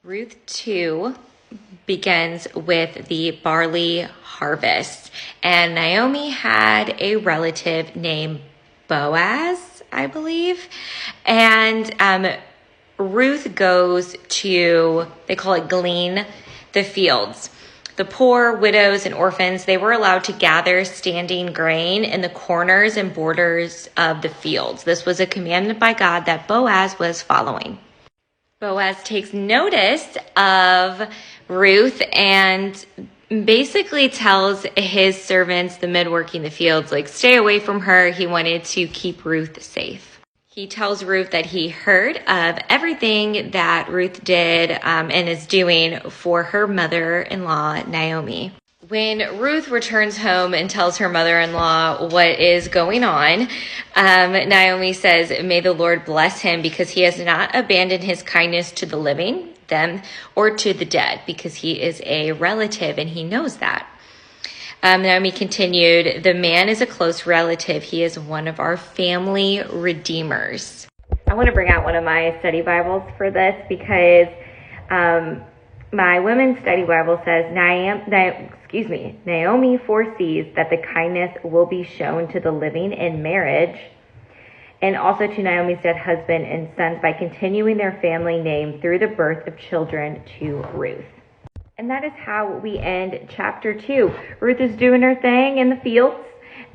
Ruth 2 begins with the barley harvest, and Naomi had a relative named Boaz, I believe, and Ruth goes to, they call it glean the fields. The poor, widows, and orphans, they were allowed to gather standing grain in the corners and borders of the fields. This was a commandment by God that Boaz was following. Boaz takes notice of Ruth and basically tells his servants, the men working the fields, stay away from her. He wanted to keep Ruth safe. He tells Ruth that he heard of everything that Ruth did and is doing for her mother-in-law, Naomi. When Ruth returns home and tells her mother-in-law what is going on, Naomi says, "May the Lord bless him because he has not abandoned his kindness to the living, them, or to the dead, because he is a relative and he knows that." Naomi continued, "The man is a close relative. He is one of our family redeemers." I want to bring out one of my study Bibles for this because my women's study Bible says Naomi foresees that the kindness will be shown to the living in marriage and also to Naomi's dead husband and sons by continuing their family name through the birth of children to Ruth. And that is how we end chapter 2. Ruth is doing her thing in the fields,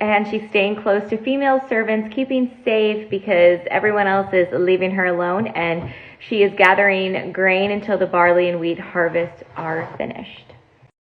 and she's staying close to female servants, keeping safe because everyone else is leaving her alone, and she is gathering grain until the barley and wheat harvests are finished.